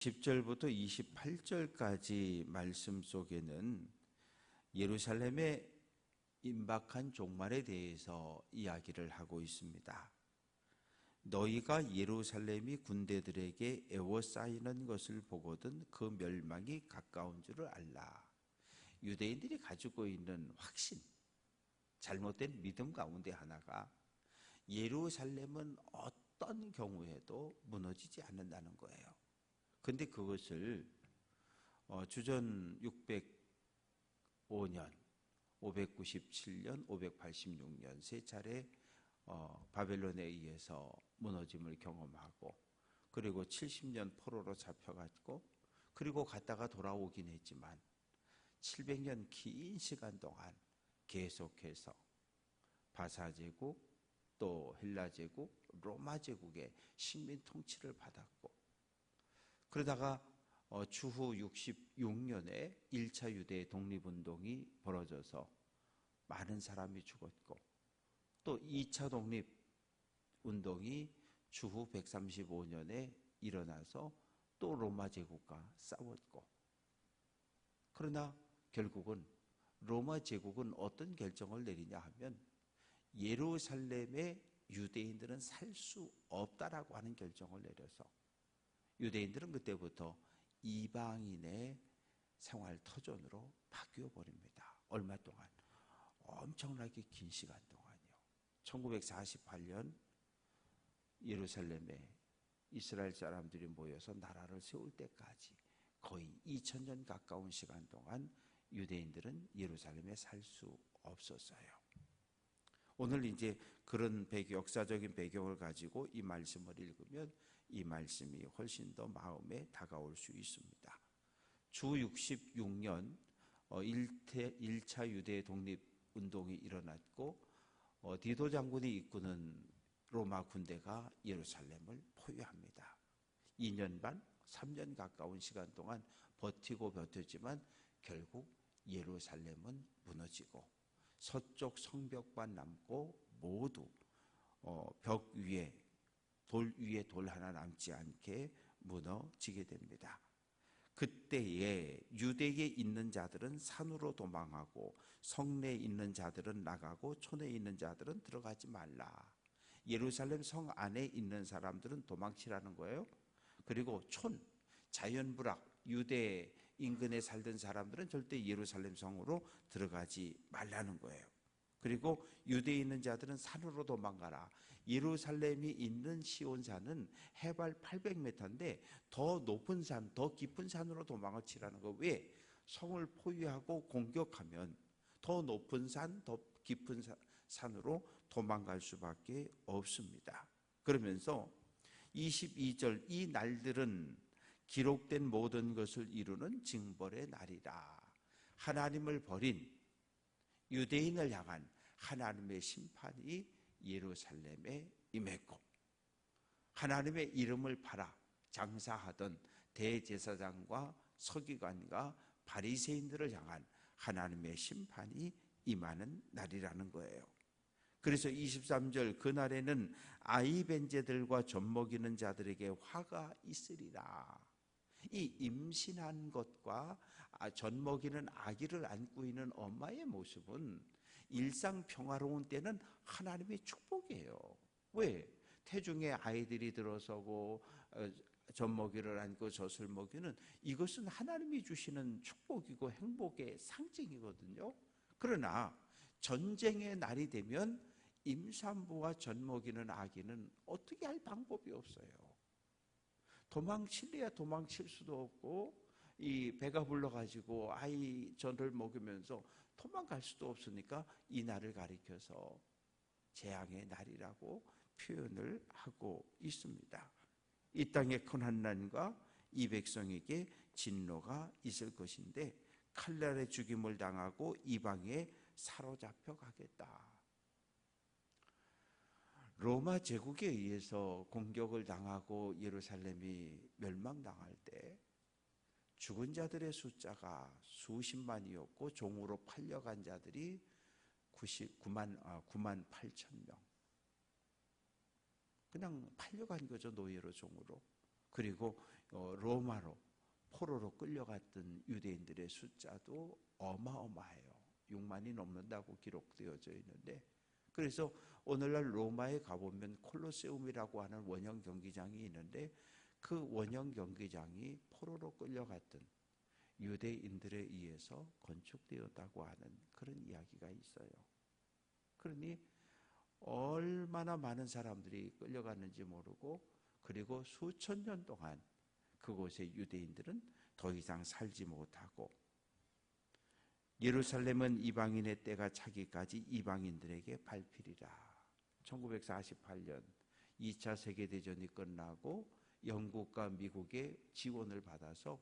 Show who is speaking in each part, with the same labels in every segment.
Speaker 1: 10절부터 28절까지 말씀 속에는 예루살렘의 임박한 종말에 대해서 이야기를 하고 있습니다. 너희가 예루살렘이 군대들에게 에워싸이는 것을 보거든 그 멸망이 가까운 줄을 알라. 유대인들이 가지고 있는 확신, 잘못된 믿음 가운데 하나가 예루살렘은 어떤 경우에도 무너지지 않는다는 거예요. 근데 그것을 주전 605년, 597년, 586년 세 차례 바벨론에 의해서 무너짐을 경험하고, 그리고 70년 포로로 잡혀갔고, 그리고 갔다가 돌아오긴 했지만 700년 긴 시간 동안 계속해서 바사 제국, 또 헬라 제국, 로마 제국의 식민 통치를 받았고, 그러다가 추후 66년에 1차 유대 독립운동이 벌어져서 많은 사람이 죽었고, 또 2차 독립운동이 추후 135년에 일어나서 또 로마 제국과 싸웠고, 그러나 결국은 로마 제국은 어떤 결정을 내리냐 하면 예루살렘의 유대인들은 살 수 없다라고 하는 결정을 내려서 유대인들은 그때부터 이방인의 생활 터전으로 바뀌어 버립니다. 얼마 동안? 엄청나게 긴 시간 동안이요. 1948년 예루살렘에 이스라엘 사람들이 모여서 나라를 세울 때까지 거의 2000년 가까운 시간 동안 유대인들은 예루살렘에 살 수 없었어요. 오늘 이제 그런 역사적인 배경을 가지고 이 말씀을 읽으면 이 말씀이 훨씬 더 마음에 다가올 수 있습니다. 주 66년 1차 유대 독립운동이 일어났고, 디도 장군이 이끄는 로마 군대가 예루살렘을 포위합니다. 2년 반, 3년 가까운 시간 동안 버티고 버텼지만 결국 예루살렘은 무너지고 서쪽 성벽만 남고 모두 벽 위에 돌 위에 돌 하나 남지 않게 무너지게 됩니다. 그때에 유대에 있는 자들은 산으로 도망하고 성내에 있는 자들은 나가고 촌에 있는 자들은 들어가지 말라. 예루살렘 성 안에 있는 사람들은 도망치라는 거예요. 그리고 촌, 자연부락, 유대 인근에 살던 사람들은 절대 예루살렘 성으로 들어가지 말라는 거예요. 그리고 유대에 있는 자들은 산으로 도망가라. 예루살렘이 있는 시온산은 해발 800m인데 더 높은 산, 더 깊은 산으로 도망을 치라는 거. 왜? 성을 포위하고 공격하면 더 높은 산, 더 깊은 산으로 도망갈 수밖에 없습니다. 그러면서 22절, 이 날들은 기록된 모든 것을 이루는 징벌의 날이라. 하나님을 버린 유대인을 향한 하나님의 심판이 예루살렘에 임했고, 하나님의 이름을 팔아 장사하던 대제사장과 서기관과 바리새인들을 향한 하나님의 심판이 임하는 날이라는 거예요. 그래서 23절, 그날에는 아이 벤제들과 젖먹이는 자들에게 화가 있으리라. 이 임신한 것과 젖먹이는 아기를 안고 있는 엄마의 모습은 일상 평화로운 때는 하나님의 축복이에요. 왜? 태중에 아이들이 들어서고 젖먹이를 안고 젖을 먹이는 이것은 하나님이 주시는 축복이고 행복의 상징이거든요. 그러나 전쟁의 날이 되면 임산부와 젖먹이는 아기는 어떻게 할 방법이 없어요. 도망칠래야 도망칠 수도 없고, 이 배가 불러가지고 아이 젖을 먹으면서 도망갈 수도 없으니까 이 날을 가리켜서 재앙의 날이라고 표현을 하고 있습니다. 이 땅에 큰 환난과 이 백성에게 진노가 있을 것인데 칼날의 죽임을 당하고 이방에 사로잡혀 가겠다. 로마 제국에 의해서 공격을 당하고 예루살렘이 멸망당할 때 죽은 자들의 숫자가 수십만이었고 종으로 팔려간 자들이 9만 8천 명. 그냥 팔려간 거죠, 노예로, 종으로. 그리고 로마로 포로로 끌려갔던 유대인들의 숫자도 어마어마해요. 6만이 넘는다고 기록되어져 있는데, 그래서 오늘날 로마에 가보면 콜로세움이라고 하는 원형 경기장이 있는데, 그 원형 경기장이 포로로 끌려갔던 유대인들에 의해서 건축되었다고 하는 그런 이야기가 있어요. 그러니 얼마나 많은 사람들이 끌려갔는지 모르고, 그리고 수천 년 동안 그곳의 유대인들은 더 이상 살지 못하고, 예루살렘은 이방인의 때가 차기까지 이방인들에게 밟히리라. 1948년 2차 세계대전이 끝나고 영국과 미국의 지원을 받아서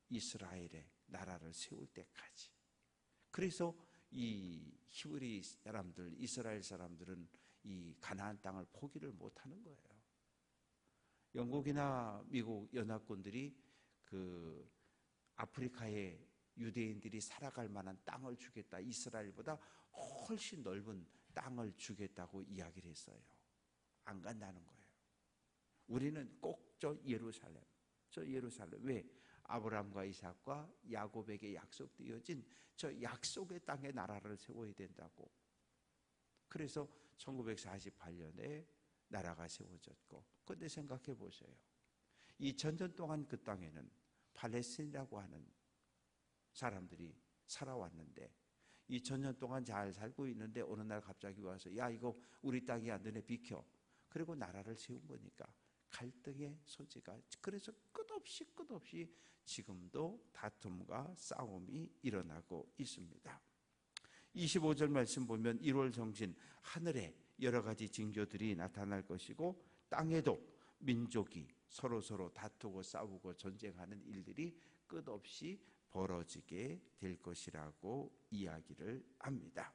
Speaker 1: 이스라엘의 나라를 세울 때까지. 그래서 이 히브리 사람들, 이스라엘 사람들은 이 가나안 땅을 포기를 못하는 거예요. 영국이나 미국 연합군들이 그 아프리카에 유대인들이 살아갈 만한 땅을 주겠다, 이스라엘보다 훨씬 넓은 땅을 주겠다고 이야기를 했어요. 안 간다는 거예요. 우리는 꼭 저 예루살렘 왜? 아브라함과 이삭과 야곱에게 약속되어진 저 약속의 땅에 나라를 세워야 된다고. 그래서 1948년에 나라가 세워졌고, 그런데 생각해 보세요. 2000년 동안 그 땅에는 팔레스틴이라고 하는 사람들이 살아왔는데, 2000년 동안 잘 살고 있는데 어느 날 갑자기 와서 야, 이거 우리 땅이야, 너네 비켜. 그리고 나라를 세운 거니까 갈등의 소지가, 그래서 끝없이 지금도 다툼과 싸움이 일어나고 있습니다. 25절 말씀 보면 1월 정신, 하늘에 여러 가지 징조들이 나타날 것이고 땅에도 민족이 서로 다투고 싸우고 전쟁하는 일들이 끝없이 벌어지게 될 것이라고 이야기를 합니다.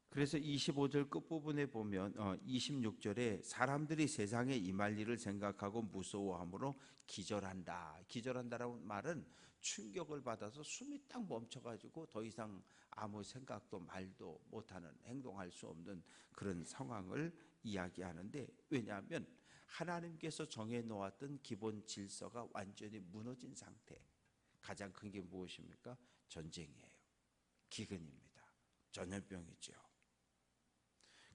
Speaker 1: 그래서 25절 끝부분에 보면 26절에 사람들이 세상에 임할 일을 생각하고 무서워함으로 기절한다. 기절한다라는 말은 충격을 받아서 숨이 딱 멈춰가지고 더 이상 아무 생각도 말도 못하는, 행동할 수 없는 그런 상황을 이야기하는데, 왜냐하면 하나님께서 정해놓았던 기본 질서가 완전히 무너진 상태. 가장 큰 게 무엇입니까? 전쟁이에요. 기근입니다. 전염병이죠.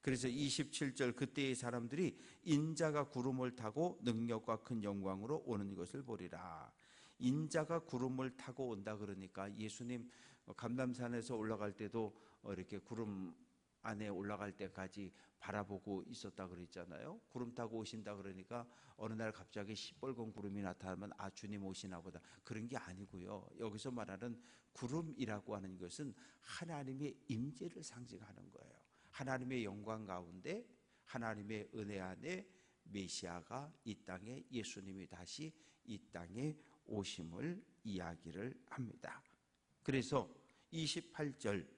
Speaker 1: 그래서 27절, 그때의 사람들이 인자가 구름을 타고 능력과 큰 영광으로 오는 것을 보리라. 인자가 구름을 타고 온다 그러니까 예수님 감람산에서 올라갈 때도 이렇게 구름 안에 올라갈 때까지 바라보고 있었다 그랬잖아요. 구름 타고 오신다 그러니까 어느 날 갑자기 시뻘건 구름이 나타나면 아, 주님 오시나 보다, 그런 게 아니고요. 여기서 말하는 구름이라고 하는 것은 하나님의 임재를 상징하는 거예요. 하나님의 영광 가운데, 하나님의 은혜 안에 메시아가 이 땅에, 예수님이 다시 이 땅에 오심을 이야기를 합니다. 그래서 28절,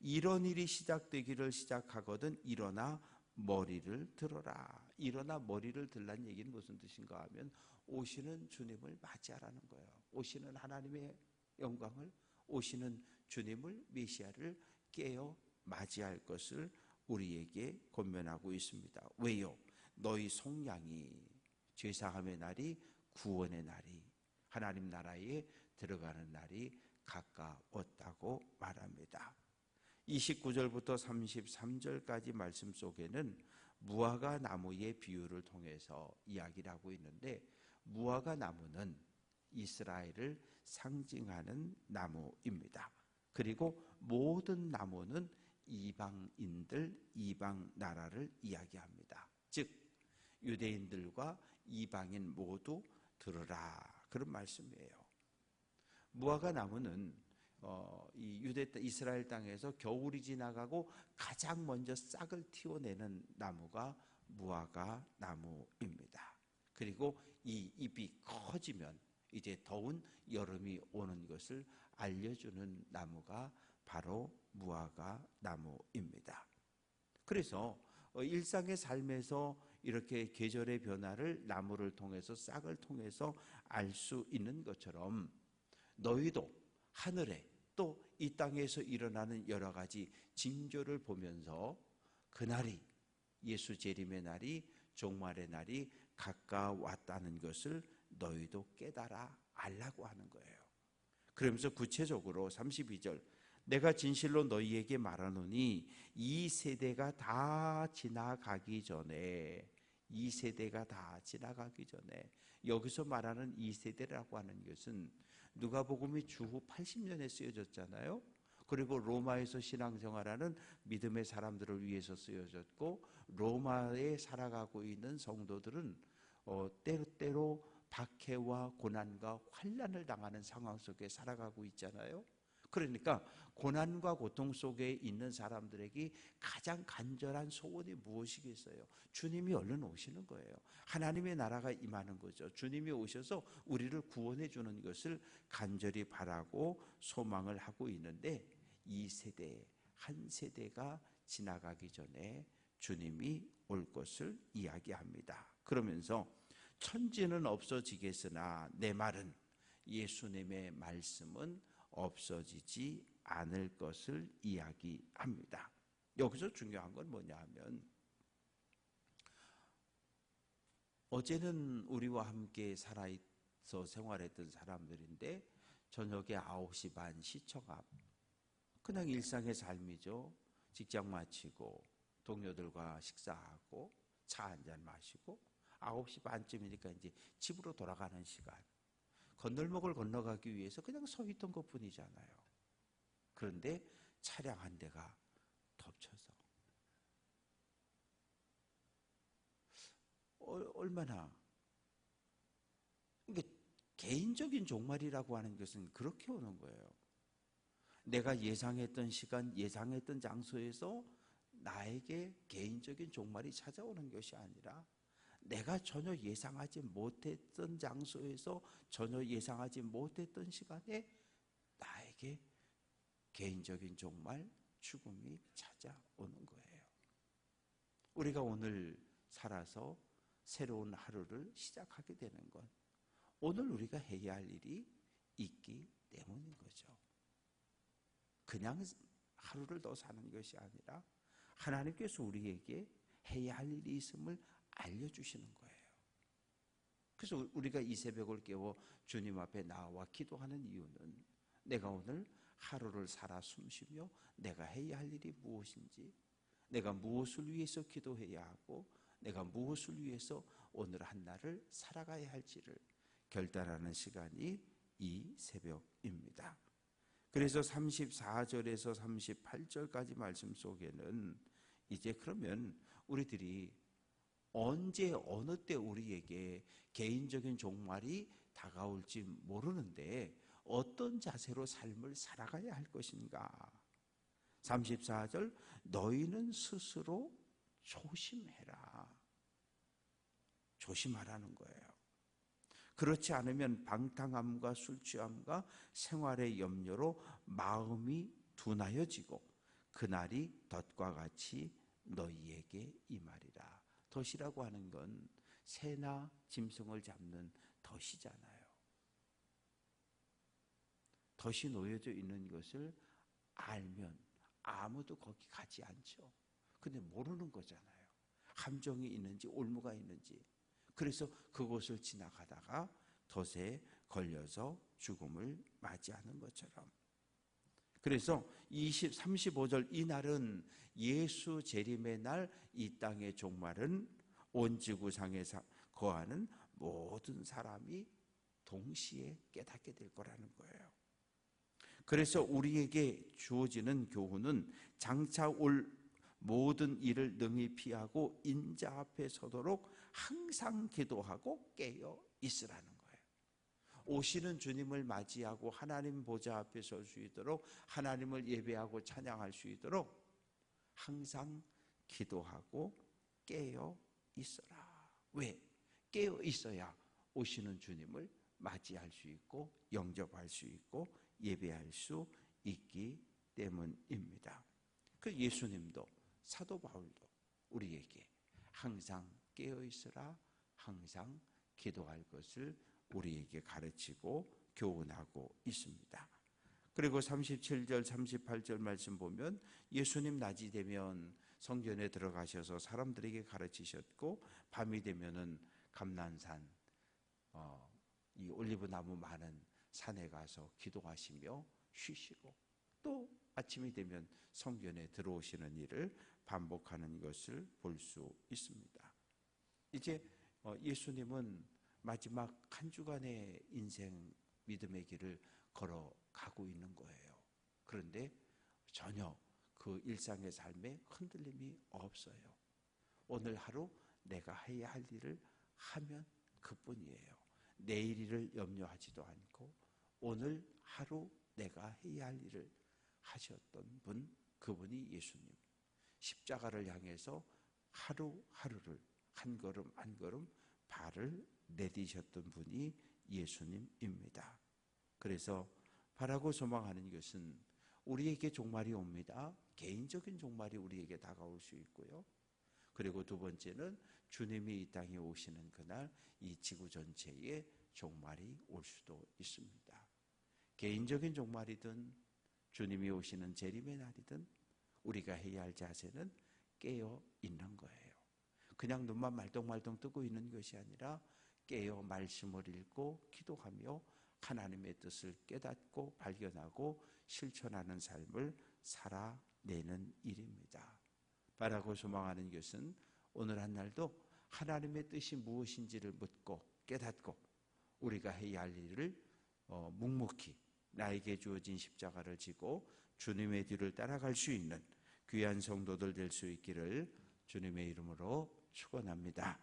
Speaker 1: 이런 일이 시작되기를 시작하거든 일어나 머리를 들어라. 일어나 머리를 들라는 얘기는 무슨 뜻인가 하면 오시는 주님을 맞이하라는 거예요. 오시는 하나님의 영광을, 오시는 주님을, 메시아를 깨어 맞이할 것을 우리에게 권면하고 있습니다. 왜요? 너희 속량이, 죄사함의 날이, 구원의 날이, 하나님 나라에 들어가는 날이 가까웠다고 말합니다. 29절부터 33절까지 말씀 속에는 무화과 나무의 비유를 통해서 이야기를 하고 있는데, 무화과 나무는 이스라엘을 상징하는 나무입니다. 그리고 모든 나무는 이방인들, 이방 나라를 이야기합니다. 즉 유대인들과 이방인 모두 들으라, 그런 말씀이에요. 무화과 나무는 이 이스라엘 땅에서 겨울이 지나가고 가장 먼저 싹을 틔워내는 나무가 무화과 나무입니다. 그리고 이 잎이 커지면 이제 더운 여름이 오는 것을 알려주는 나무가 바로 무화과 나무입니다. 그래서 일상의 삶에서 이렇게 계절의 변화를 나무를 통해서, 싹을 통해서 알 수 있는 것처럼 너희도 하늘에 또 이 땅에서 일어나는 여러 가지 징조를 보면서 그날이, 예수 재림의 날이 종말의 날이 가까웠다는 것을 너희도 깨달아 알라고 하는 거예요. 그러면서 구체적으로 32절, 내가 진실로 너희에게 말하노니 이 세대가 다 지나가기 전에, 이 세대가 다 지나가기 전에, 여기서 말하는 이 세대라고 하는 것은 누가복음이 주후 80년에 쓰여졌잖아요. 그리고 로마에서 신앙생활하는 믿음의 사람들을 위해서 쓰여졌고, 로마에 살아가고 있는 성도들은 때로 박해와 고난과 환난을 당하는 상황 속에 살아가고 있잖아요. 그러니까 고난과 고통 속에 있는 사람들에게 가장 간절한 소원이 무엇이겠어요? 주님이 얼른 오시는 거예요. 하나님의 나라가 임하는 거죠. 주님이 오셔서 우리를 구원해 주는 것을 간절히 바라고 소망을 하고 있는데, 이 세대, 한 세대가 지나가기 전에 주님이 올 것을 이야기합니다. 그러면서 천지는 없어지겠으나 내 말은, 예수님의 말씀은 없어지지 않을 것을 이야기합니다. 여기서 중요한 건 뭐냐 하면, 어제는 우리와 함께 살아있어 생활했던 사람들인데 저녁에 9시 반 시청 앞, 그냥 일상의 삶이죠. 직장 마치고 동료들과 식사하고 차 한잔 마시고 9시 반쯤이니까 이제 집으로 돌아가는 시간, 건널목을 건너가기 위해서 그냥 서 있던 것뿐이잖아요. 그런데 차량 한 대가 덮쳐서 얼마나, 그러니까 개인적인 종말이라고 하는 것은 그렇게 오는 거예요. 내가 예상했던 시간, 예상했던 장소에서 나에게 개인적인 종말이 찾아오는 것이 아니라, 내가 전혀 예상하지 못했던 장소에서 전혀 예상하지 못했던 시간에 나에게 개인적인 종말, 죽음이 찾아오는 거예요. 우리가 오늘 살아서 새로운 하루를 시작하게 되는 건 오늘 우리가 해야 할 일이 있기 때문인 거죠. 그냥 하루를 더 사는 것이 아니라 하나님께서 우리에게 해야 할 일이 있음을 알려주시는 거예요. 그래서 우리가 이 새벽을 깨워 주님 앞에 나와 기도하는 이유는, 내가 오늘 하루를 살아 숨쉬며 내가 해야 할 일이 무엇인지, 내가 무엇을 위해서 기도해야 하고, 내가 무엇을 위해서 오늘 한 날을 살아가야 할지를 결단하는 시간이 이 새벽입니다. 그래서 34절에서 38절까지 말씀 속에는 이제 그러면 우리들이 언제 어느 때 우리에게 개인적인 종말이 다가올지 모르는데 어떤 자세로 삶을 살아가야 할 것인가. 34절, 너희는 스스로 조심해라. 조심하라는 거예요. 그렇지 않으면 방탕함과 술취함과 생활의 염려로 마음이 둔하여지고 그날이 덫과 같이 너희에게 임하리라. 덫이라고 하는 건 새나 짐승을 잡는 덫이잖아요. 덫이 놓여져 있는 것을 알면 아무도 거기 가지 않죠. 근데 모르는 거잖아요. 함정이 있는지 올무가 있는지. 그래서 그곳을 지나가다가 덫에 걸려서 죽음을 맞이하는 것처럼. 그래서 35절, 이 날은 예수 재림의 날, 이 땅의 종말은 온 지구상에 거하는 모든 사람이 동시에 깨닫게 될 거라는 거예요. 그래서 우리에게 주어지는 교훈은 장차 올 모든 일을 능히 피하고 인자 앞에 서도록 항상 기도하고 깨어 있으라는 거예요. 오시는 주님을 맞이하고 하나님 보좌 앞에 설 수 있도록, 하나님을 예배하고 찬양할 수 있도록 항상 기도하고 깨어 있어라. 왜? 깨어 있어야 오시는 주님을 맞이할 수 있고 영접할 수 있고 예배할 수 있기 때문입니다. 그 예수님도 사도 바울도 우리에게 항상 깨어 있으라, 항상 기도할 것을 우리에게 가르치고 교훈하고 있습니다. 그리고 37절 38절 말씀 보면 예수님 낮이 되면 성전에 들어가셔서 사람들에게 가르치셨고 밤이 되면은 감난산 이 올리브 나무 많은 산에 가서 기도하시며 쉬시고 또 아침이 되면 성전에 들어오시는 일을 반복하는 것을 볼 수 있습니다. 이제 예수님은 마지막 한 주간의 인생 믿음의 길을 걸어가고 있는 거예요. 그런데 전혀 그 일상의 삶에 흔들림이 없어요. 오늘 하루 내가 해야 할 일을 하면 그뿐이에요. 내일 일을 염려하지도 않고 오늘 하루 내가 해야 할 일을 하셨던 분, 그분이 예수님. 십자가를 향해서 하루하루를 한 걸음 한 걸음 발을 내디셨던 분이 예수님입니다. 그래서 바라고 소망하는 것은 우리에게 종말이 옵니다. 개인적인 종말이 우리에게 다가올 수 있고요. 그리고 두 번째는 주님이 이 땅에 오시는 그날 이 지구 전체에 종말이 올 수도 있습니다. 개인적인 종말이든 주님이 오시는 재림의 날이든 우리가 해야 할 자세는 깨어 있는 거예요. 그냥 눈만 말똥말똥 뜨고 있는 것이 아니라 깨어 말씀을 읽고 기도하며 하나님의 뜻을 깨닫고 발견하고 실천하는 삶을 살아내는 일입니다. 바라고 소망하는 것은 오늘 한 날도 하나님의 뜻이 무엇인지를 묻고 깨닫고 우리가 해야 할 일을 묵묵히 나에게 주어진 십자가를 지고 주님의 뒤를 따라갈 수 있는 귀한 성도들 될 수 있기를 주님의 이름으로 축원합니다.